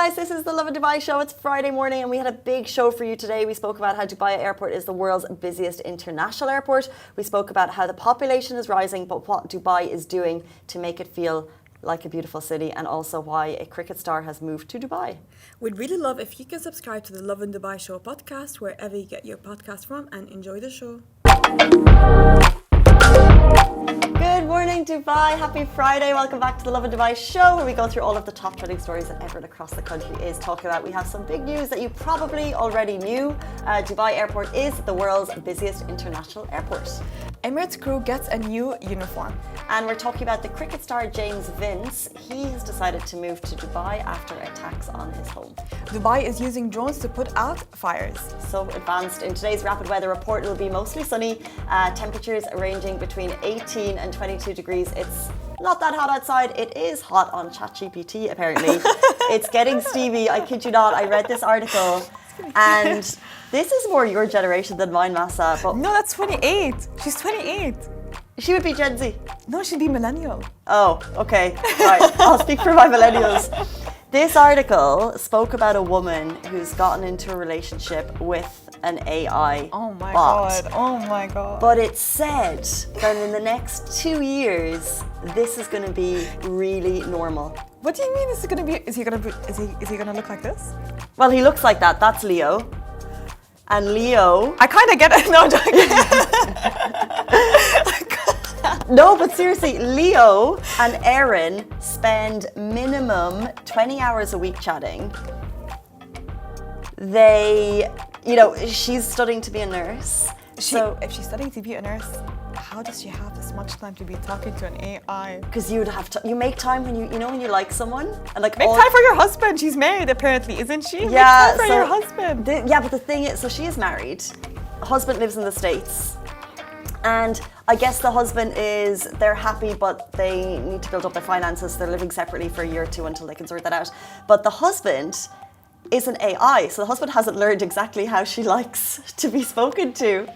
guys, this is the Lovin Dubai show. It's Friday morning and we had a big show for you today. We spoke about how Dubai Airport is the world's busiest international airport. We spoke about how the population is rising, but what Dubai is doing to make it feel like a beautiful city, and also why a cricket star has moved to Dubai. We'd really love if you can subscribe to the Lovin Dubai show podcast wherever you get your podcast from, and enjoy the show. Good morning, Dubai. Happy Friday. Welcome back to the Lovin Dubai show, where we go through all of the top trending stories that everyone across the country is talking about. We have some big news that you probably already knew. Dubai Airport is the world's busiest international airport. Emirates crew gets a new uniform. And we're talking about the cricket star James Vince. He has decided to move to Dubai after attacks on his home. Dubai is using drones to put out fires. So advanced. In today's rapid weather report, it will be mostly sunny. Temperatures ranging between 18 and 22 degrees. It's not that hot outside. It is hot on ChatGPT, apparently. It's getting steamy. I kid you not. I read this article and this is more your generation than mine, Massa. But no, that's 28. She's 28. She would be Gen Z. No, she'd be millennial. Oh, okay. Right. I'll speak for my millennials. This article spoke about a woman who's gotten into a relationship with an AI bot. Oh my god. But it said that in the next 2 years, this is going to be really normal. What do you mean? Is he gonna look like this? Well, he looks like that. That's Leo. And Leo... I kind of get it. No, I'm joking. No, but seriously, Leo and Erin spend minimum 20 hours a week chatting. She's studying to be a nurse. If she's studying to be a nurse, how does she have this much time to be talking to an AI? Because you make time when you like someone, and like make time for your husband. She's married, apparently, isn't she? Yeah, make time for your husband. But the thing is, so she is married. Husband lives in the States. And I guess the husband they're happy, but they need to build up their finances. They're living separately for a year or two until they can sort that out. But the husband is an AI, so the husband hasn't learned exactly how she likes to be spoken to.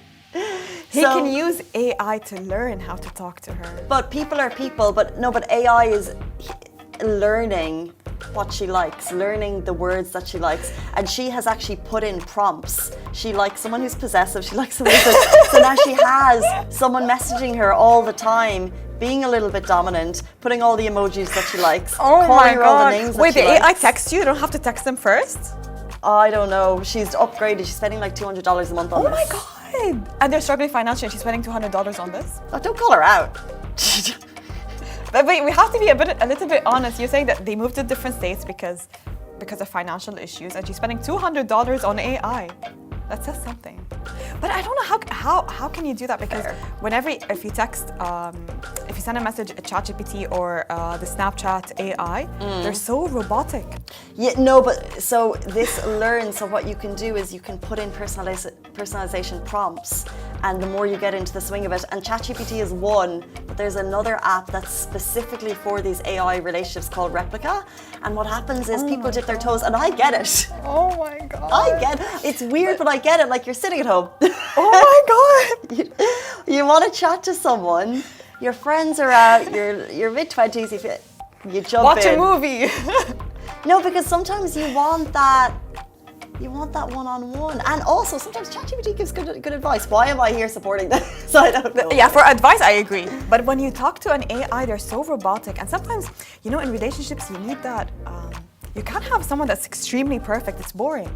He can use AI to learn how to talk to her. But people are people, but AI is learning what she likes, learning the words that she likes, and she has actually put in prompts. She likes someone who's possessive, she likes someone who's so now she has someone messaging her all the time, being a little bit dominant, putting all the emojis that she likes, calling her all the names Wait, that she the AI likes. texts you? You don't have to text them first? I don't know. She's upgraded. She's spending like $200 a month on this. Oh my god! And they're struggling financially and she's spending $200 on this? Oh, don't call her out. But wait, we have to be a little bit honest. You're saying that they moved to different states because of financial issues, and she's spending $200 on AI. That says something. But I don't know how can you do that, because if you text, if you send a message at ChatGPT or the Snapchat AI, they're so robotic. Yeah, no, but so this learns. So what you can do is you can put in personalization prompts, and the more you get into the swing of it, and ChatGPT is one, but there's another app that's specifically for these AI relationships called Replica. And what happens is people dip their toes, and I get it. Oh my god. I get it. It's weird, but I get it. Like, you're sitting at home. Oh my god. You want to chat to someone. Your friends are out. You're mid-20s. You jump Watch in. a movie. No, because sometimes you want that one-on-one. And also, sometimes ChatGPT gives good advice. Why am I here supporting this? I don't know. Yeah, for advice, I agree. But when you talk to an AI, they're so robotic. And sometimes, in relationships, you need that. You can't have someone that's extremely perfect. It's boring.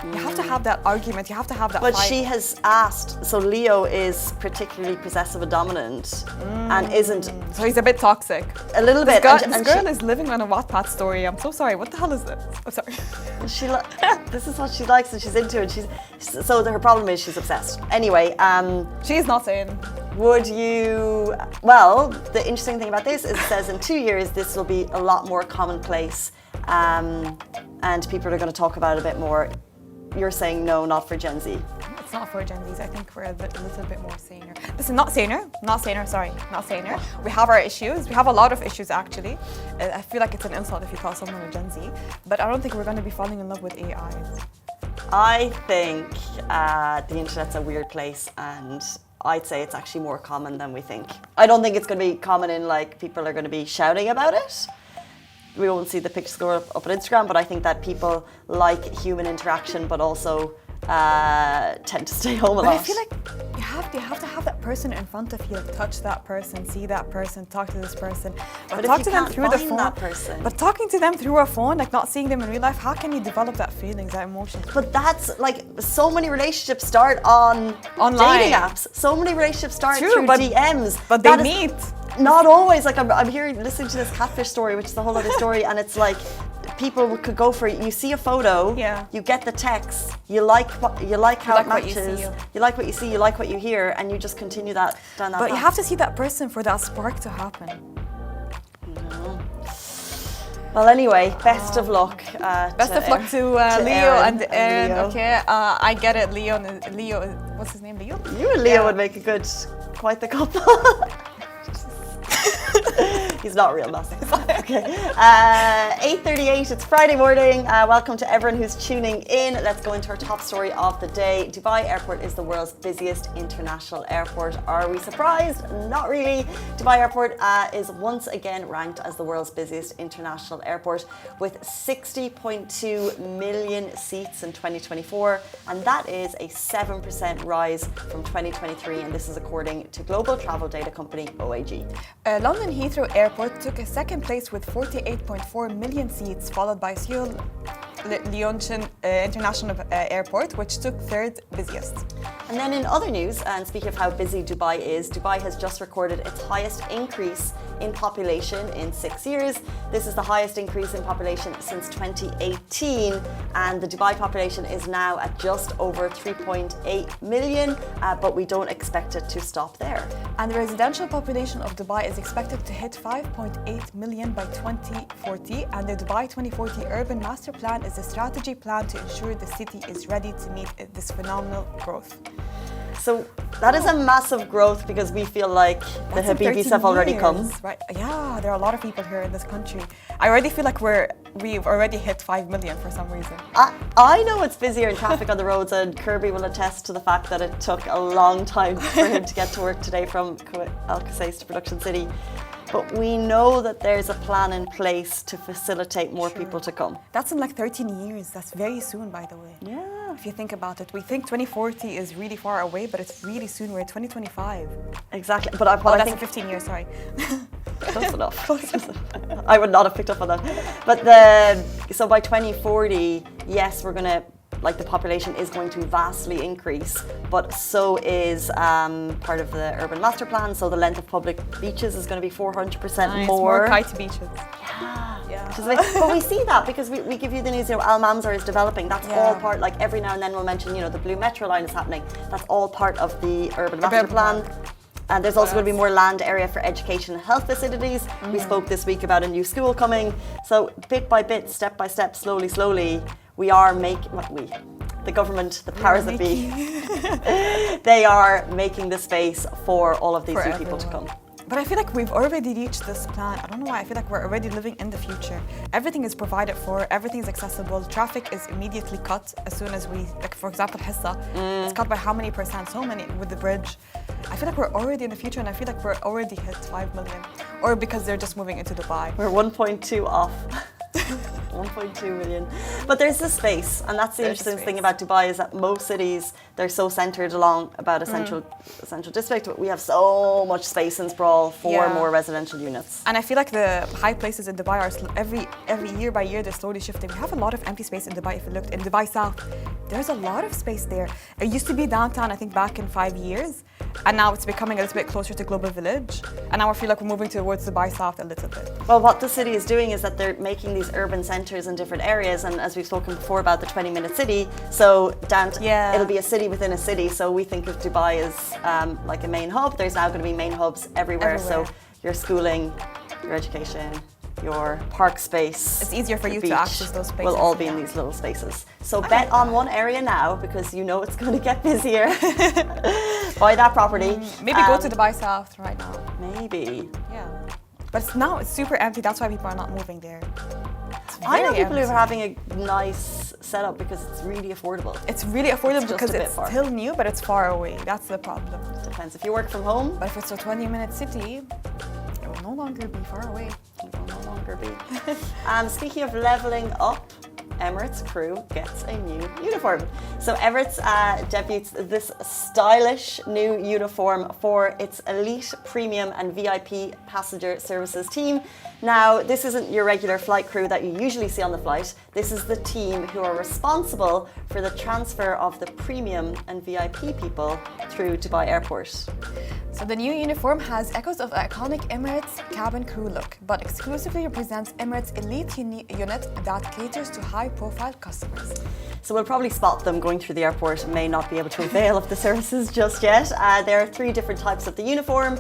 You have to have that argument. You have to have that But fight. she has asked. So Leo is particularly possessive and dominant, and isn't. So he's a bit toxic. A little bit. This girl is living on a Wattpad story. I'm so sorry. What the hell is this? I'm sorry. This is what she likes and she's into it. So her problem is she's obsessed. Anyway, She's not saying. would you? Well, the interesting thing about this is it says in 2 years this will be a lot more commonplace, and people are going to talk about it a bit more. You're saying no, not for Gen Z. It's not for Gen Zs. I think we're a little bit more saner. Listen, not saner. We have our issues. We have a lot of issues, actually. I feel like it's an insult if you call someone a Gen Z, but I don't think we're going to be falling in love with AIs. I think the internet's a weird place, and I'd say it's actually more common than we think. I don't think it's going to be common in like people are going to be shouting about it, we won't see the pictures go up on Instagram, but I think that people like human interaction, but also tend to stay home a But lot. I feel like you have to have that person in front of you, like touch that person, see that person, talk to this person. But if talk you to them can't through the find phone. that person. But talking to them through a phone, like not seeing them in real life, how can you develop that feelings, that emotion? But that's like so many relationships start on Online. dating apps. So many relationships start True, through but- DMs. But they That is meet. Not always. Like I'm hearing, listening to this catfish story, which is a whole other story, and it's like people could go for it. You see a photo, Yeah. you get the text, you like how like it what you matches, see. you like what you see, you like what you hear, and you just continue that down that But you path. have to see that person for that spark to happen. Well, anyway, best of luck. Best of luck to Leo Aaron and Aaron. Leo. Okay, I get it. Leo, what's his name? Leo? You and Leo Yeah. would make a good, quite the couple. He's not real massive. Okay. 8:38, it's Friday morning. Welcome to everyone who's tuning in. Let's go into our top story of the day. Dubai Airport is the world's busiest international airport. Are we surprised? Not really. Dubai Airport is once again ranked as the world's busiest international airport with 60.2 million seats in 2024. And that is a 7% rise from 2023. And this is according to global travel data company OAG. London Heathrow Airport took a second place with 48.4 million seats, followed by Seoul Leonchin International Airport, which took third busiest. And then in other news, and speaking of how busy Dubai is, Dubai has just recorded its highest increase in population in 6 years. This is the highest increase in population since 2018, and the Dubai population is now at just over 3.8 million, but we don't expect it to stop there. And the residential population of Dubai is expected to hit 5.8 million by 2040, and the Dubai 2040 Urban Master Plan is a strategy plan to ensure the city is ready to meet this phenomenal growth. So that is a massive growth because we feel like the That's in Habibis 13 have already years, come. Right? Yeah, there are a lot of people here in this country. I already feel like we've already hit 5 million for some reason. I know it's busier in traffic on the roads, and Kirby will attest to the fact that it took a long time for him to get to work today from Al Qusais to Production City. But we know that there's a plan in place to facilitate more people to come. That's in like 13 years. That's very soon, by the way. Yeah. If you think about it, we think 2040 is really far away, but it's really soon. We're at 2025. Exactly. But I That's think in 15 years, sorry. close enough. I would not have picked up on that. But so by 2040, yes, we're going to, like, the population is going to vastly increase, but so is part of the urban master plan. So the length of public beaches is going to be 400% more kite beaches. Yeah. But we see that because we give you the news, Al Mamzar is developing. That's all part, like every now and then we'll mention, the Blue Metro line is happening. That's all part of the urban master plan. And there's also going to be more land area for education and health facilities. We spoke this week about a new school coming. So bit by bit, step by step, slowly, we are making, the government, the powers that be, they are making the space for all of these new people to come. But I feel like we've already reached this plan. I don't know why. I feel like we're already living in the future. Everything is provided for. Everything is accessible. Traffic is immediately cut as soon as we, like for example, Hissa. It's cut by how many percent? So many with the bridge. I feel like we're already in the future, and I feel like we're already hit 5 million. Or because they're just moving into Dubai. We're 1.2 off. 1.2 million. But there's the space, and that's the interesting thing about Dubai is that most cities, they're so centred along about a central district, but we have so much space and sprawl for more residential units. And I feel like the high places in Dubai are every year by year they're slowly shifting. We have a lot of empty space in Dubai. If you looked in Dubai South, there's a lot of space there. It used to be downtown, I think, back in 5 years, and now it's becoming a little bit closer to Global Village. And now I feel like we're moving towards Dubai South a little bit. Well, what the city is doing is that they're making these urban centres in different areas, and as we've spoken before about the 20-minute city, so it'll be a city within a city. So we think of Dubai as like a main hub. There's now going to be main hubs everywhere. So your schooling, your education, your park space, it's easier for you to access those spaces. Will all be in these little spaces. So bet on one area now because you know it's going to get busier. Buy that property. Maybe go to Dubai South right now. Maybe. Yeah. But now it's super empty. That's why people are not moving there. I know people who are having a nice setup because it's really affordable. It's really affordable because it's still new, but it's far away. That's the problem. Depends. If you work from home. But if it's a 20-minute city, it will no longer be far away. It will no longer longer be. Speaking of leveling up, Emirates crew gets a new uniform. So Emirates debuts this stylish new uniform for its elite, premium and VIP passenger services team. Now, this isn't your regular flight crew that you usually see on the flight. This is the team who are responsible for the transfer of the premium and VIP people through Dubai Airport. So the new uniform has echoes of the iconic Emirates cabin crew look, but exclusively represents Emirates' elite unit that caters to high-profile customers. So we'll probably spot them going through the airport and may not be able to avail of the services just yet. There are 3 different types of the uniform,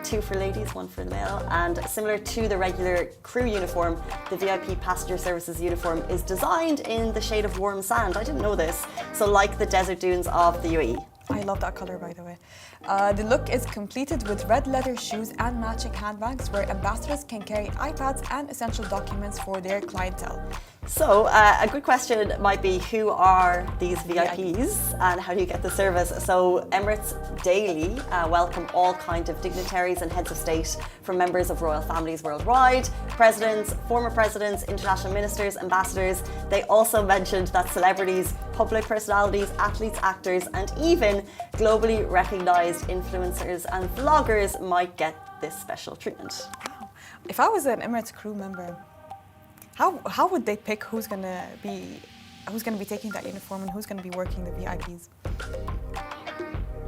2 for ladies, 1 for the male, and similar to the regular crew uniform, the VIP passenger services uniform is designed in the shade of warm sand. I didn't know this. So like the desert dunes of the UAE. I love that color, by the way. The look is completed with red leather shoes and matching handbags where ambassadors can carry iPads and essential documents for their clientele. So a good question might be, who are these VIPs and how do you get the service? So Emirates daily welcome all kinds of dignitaries and heads of state from members of royal families worldwide, presidents, former presidents, international ministers, ambassadors. They also mentioned that celebrities, public personalities, athletes, actors, and even globally recognized influencers and vloggers might get this special treatment. Wow. If I was an Emirates crew member, how would they pick who's gonna be taking that uniform and who's gonna be working the VIPs?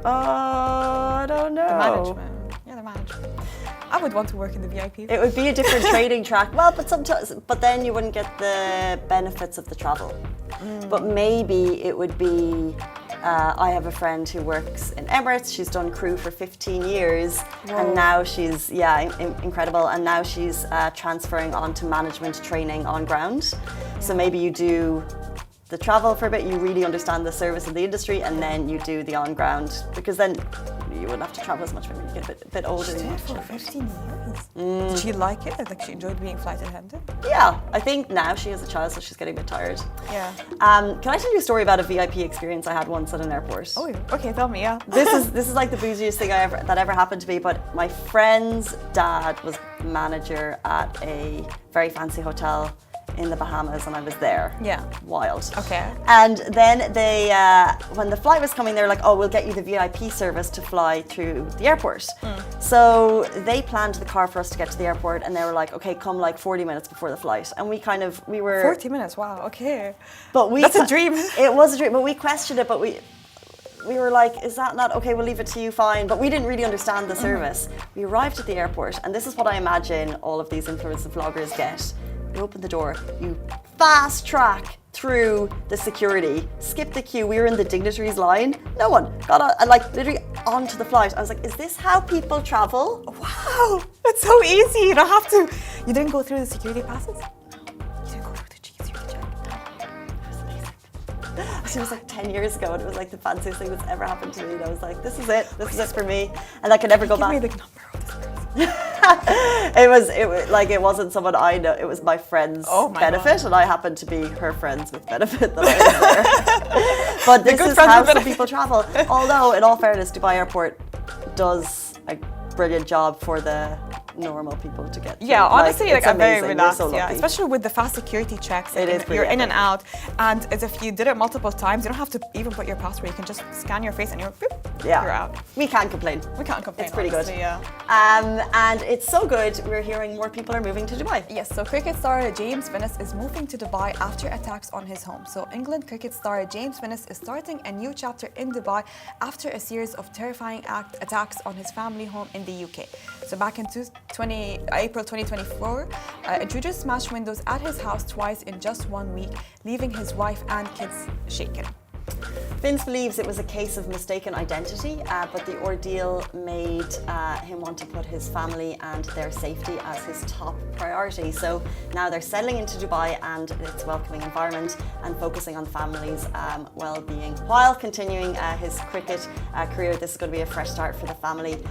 I don't know. The management. Yeah, the management. I would want to work in the VIPs. It would be a different trading track. Well, but then you wouldn't get the benefits of the travel. But maybe it would be. I have a friend who works in Emirates. She's done crew for 15 years. Whoa. And now she's, incredible. And now she's transferring on to management training on ground. So maybe you do the travel for a bit, you really understand the service of the industry, and then you do the on ground, because then you wouldn't have to travel as much when you get a bit older. She did it for 15 years. Did she like it? Like she enjoyed being flight attendant? Yeah, I think now she has a child, so she's getting a bit tired. Yeah. Can I tell you a story about a VIP experience I had once at an airport? Oh, okay, tell me. Yeah. This is like the bougiest thing that ever happened to me. But my friend's dad was manager at a very fancy hotel in the Bahamas, and I was there. Yeah. Wild. Okay. And then they, when the flight was coming, they were like, "Oh, we'll get you the VIP service to fly through the airport." So they planned the car for us to get to the airport, and they were like, "Okay, come like 40 minutes before the flight." And we were 40 minutes. Wow. Okay. But that's a dream. It was a dream, but we questioned it. But we were like, "Is that not okay? We'll leave it to you, fine." But we didn't really understand the service. We arrived at the airport, and this is what I imagine all of these influencer vloggers get. You open the door, you fast track through the security, skip the queue. We were in the dignitaries line. No one got on, like literally onto the flight. I was like, is this how people travel? Wow, that's so easy. You don't have to. You didn't go through the security passes? No. You didn't go through the security check? No. It was amazing. It was like 10 years ago, and it was like the fanciest thing that's ever happened to me. And I was like, this is it. This is it for me. And I could never go back. Give me the number of this person. It wasn't someone I know. It was my friend's benefit, God. And I happened to be her friends with benefit that I was there. But this is how some people travel. Although, in all fairness, Dubai Airport does a brilliant job for the normal people to get through. Yeah, honestly, like I'm very relaxed. So yeah, especially with the fast security checks. It is you're in and out, and as if you did it multiple times, you don't have to even put your password. You can just scan your face and you're out. We can't complain. We can't complain. It's pretty honestly, good. Yeah. And it's so good. We're hearing more people are moving to Dubai. Yes. So cricket star James Vinnis is moving to Dubai after attacks on his home. So England cricket star James Vinnis is starting a new chapter in Dubai after a series of terrifying attacks on his family home in the UK. So back in April 2024, intruders smashed windows at his house twice in just 1 week, leaving his wife and kids shaken. Vince believes it was a case of mistaken identity, but the ordeal made him want to put his family and their safety as his top priority. So now they're settling into Dubai and its welcoming environment and focusing on the family's well-being while continuing his cricket career. This is going to be a fresh start for the family.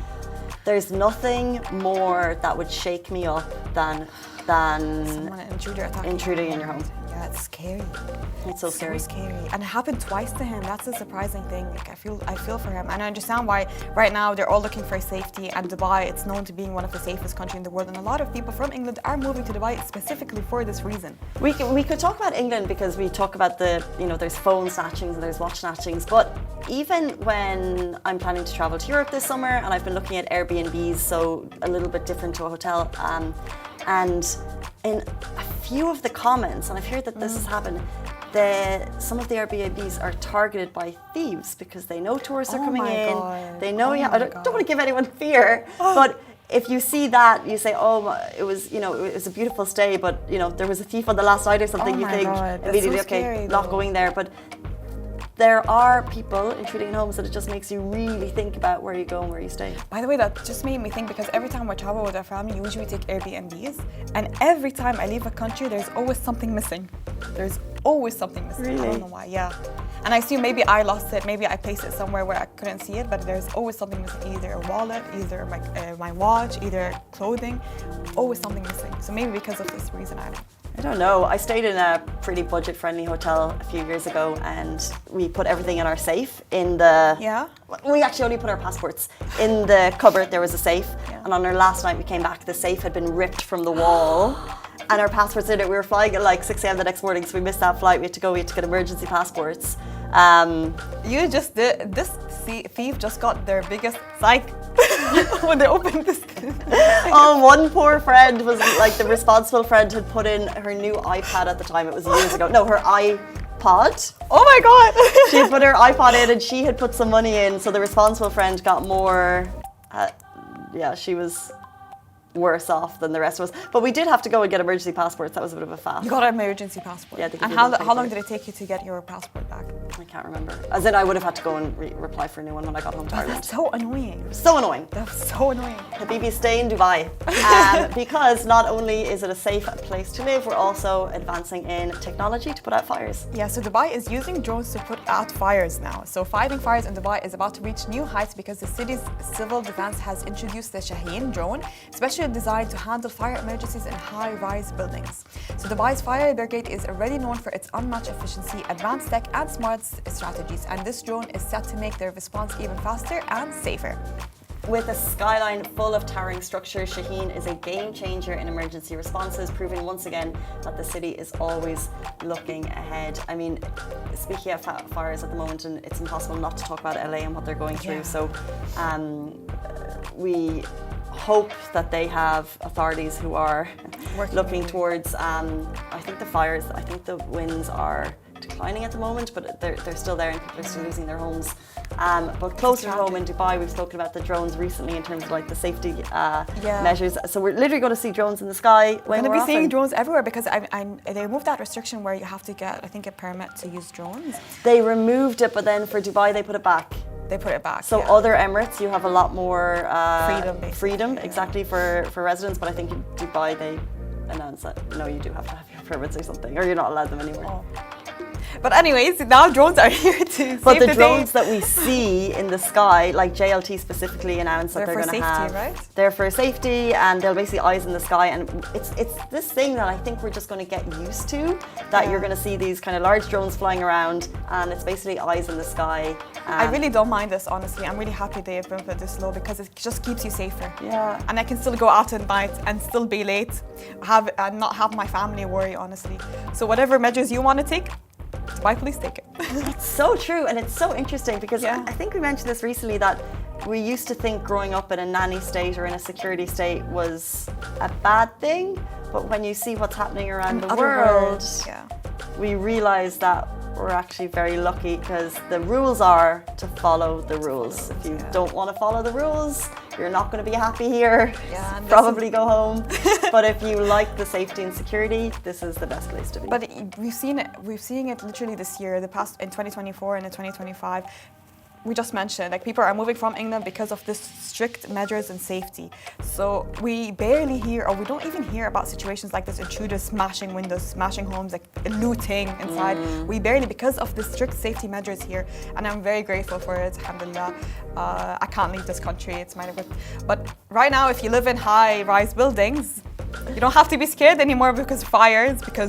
There's nothing more that would shake me up than someone intruding in your home. Yeah. That's scary. It's so scary. So scary. And it happened twice to him. That's a surprising thing. Like I feel for him. And I understand why right now they're all looking for safety, and Dubai, it's known to being one of the safest countries in the world. And a lot of people from England are moving to Dubai specifically for this reason. We could talk about England because we talk about there's phone snatchings and there's watch snatchings, but even when I'm planning to travel to Europe this summer and I've been looking at Airbnbs, so a little bit different to a hotel, and in a few of the comments, and I've heard that this has happened, some of the Airbnbs are targeted by thieves because they know tourists are coming in. God. They know I don't want to give anyone fear, but if you see that, you say, oh, it was a beautiful stay, but there was a thief on the last night or something. You think immediately, so scary, not going there. But there are people intruding in homes that it just makes you really think about where you go and where you stay. By the way, that just made me think, because every time we travel with our family, usually we take Airbnbs, and every time I leave a country, there's always something missing. There's always something missing. Really? I don't know why. Yeah. And I assume maybe I lost it, maybe I placed it somewhere where I couldn't see it, but there's always something missing, either a wallet, either my watch, either clothing, always something missing. So maybe because of this reason, I don't know. I stayed in a pretty budget-friendly hotel a few years ago, and we put everything in our safe in the... Yeah? We actually only put our passports in the cupboard. There was a safe, Yeah. and on our last night we came back, the safe had been ripped from the wall. And our passports in it. We were flying at like 6 a.m. the next morning, so we missed that flight. We had to get emergency passports. You just did this. Thief just got their biggest psych when they opened this. Oh, one poor friend was like, the responsible friend had put in her new iPad at the time. It was years ago. No, her iPod. Oh my God! She had put her iPod in, and she had put some money in. So the responsible friend got more. She was worse off than the rest of us. But we did have to go and get emergency passports. That was a bit of a faff. You got an emergency passport. Yeah, they and give how you one long paper. did it take you to get your passport back? I can't remember. As in, I would have had to go and reply for a new one when I got home to Ireland. That's so annoying. So annoying. That's so annoying. Habibi, stay in Dubai. Because not only is it a safe place to live, we're also advancing in technology to put out fires. Yeah, so Dubai is using drones to put out fires now. So fighting fires in Dubai is about to reach new heights because the city's civil defense has introduced the Shaheen drone, specially designed to handle fire emergencies in high-rise buildings. So Dubai's fire brigade is already known for its unmatched efficiency, advanced tech, and smart strategies, and this drone is set to make their response even faster and safer. With a skyline full of towering structures, Shaheen is a game changer in emergency responses, proving once again that the city is always looking ahead. I mean, speaking of fires at the moment, and it's impossible not to talk about LA and what they're going through. Yeah. So we hope that they have authorities who are looking towards, I think the winds are declining at the moment, but they're still there and people are still losing their homes. But closer to home in Dubai, we've spoken about the drones recently in terms of like the safety measures. So we're literally going to see drones in the sky. We're going to be seeing drones everywhere because they removed that restriction where you have to get, I think, a permit to use drones. They removed it, but then for Dubai, they put it back. They put it back. So other Emirates, you have a lot more freedom, exactly for residents. But I think in Dubai, they announced that no, you do have to have your permits or something, or you're not allowed them anymore. Oh. But anyways, now drones are here to save But the day. drones that we see in the sky, like JLT specifically announced that they're going to have. Right? They're for safety, and they'll basically eyes in the sky. And it's this thing that I think we're just going to get used to, that you're going to see these kind of large drones flying around, and it's basically eyes in the sky. I really don't mind this, honestly. I'm really happy they've been put this low because it just keeps you safer. Yeah. And I can still go out at night and still be late, and not have my family worry, honestly. So whatever measures you want to take, Dubai police take it. It's so true, and it's so interesting because I think we mentioned this recently, that we used to think growing up in a nanny state or in a security state was a bad thing, but when you see what's happening around the world, we realise that we're actually very lucky because the rules are to follow the rules. If you don't want to follow the rules, you're not going to be happy here. Probably go home. But if you like the safety and security, this is the best place to be. But we've seen it literally this year, in 2024 and in 2025. We just mentioned, like, people are moving from England because of this strict measures and safety. So we barely hear, or we don't even hear about situations like this: intruders smashing windows, smashing homes, like looting inside. We barely, because of the strict safety measures here. And I'm very grateful for it, alhamdulillah. I can't leave this country, it's my but right now, if you live in high-rise buildings, You don't have to be scared anymore because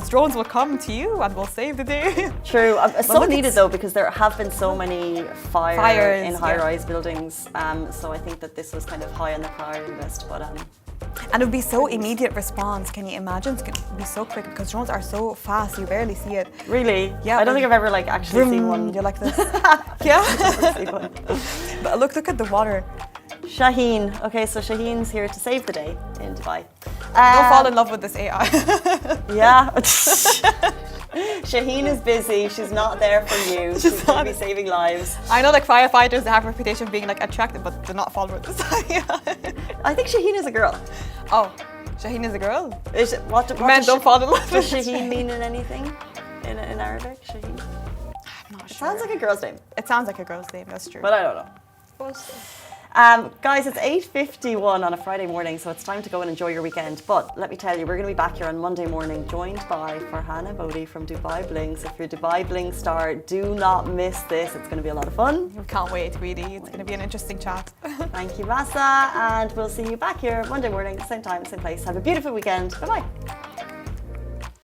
drones will come to you and will save the day. True. So look, needed though, because there have been so many fires in yeah. high-rise buildings. So I think that this was kind of high on the priority list. But And it would be so immediate response. Can you imagine? It's going to be so quick because drones are so fast. You barely see it. really, Yeah, I don't think I've ever like actually seen one. You're like this. Yeah. Seen one. But look at the water. Shaheen. Okay, so Shaheen's here to save the day in Dubai. Don't fall in love with this AI. Yeah. Shaheen is busy. She's not there for you. She's going to be saving lives. I know like firefighters, they have a reputation of being like attractive, but do not fall for this. I think Shaheen is a girl. Oh, Shaheen is a girl? What Men does don't fall in love Does with Shaheen mean in anything? In Arabic? Shaheen? I'm not sure. Sounds like a girl's name, It sounds like a girl's name, that's true. but I don't know. Guys, it's 8:51 on a Friday morning, so it's time to go and enjoy your weekend. But let me tell you, we're going to be back here on Monday morning, joined by Farhana Bodhi from Dubai Bling. So if you're a Dubai Bling star, do not miss this. It's going to be a lot of fun. We can't wait, really. It's going to be an interesting chat. Thank you, Masa, and we'll see you back here Monday morning, same time, same place. Have a beautiful weekend. Bye-bye.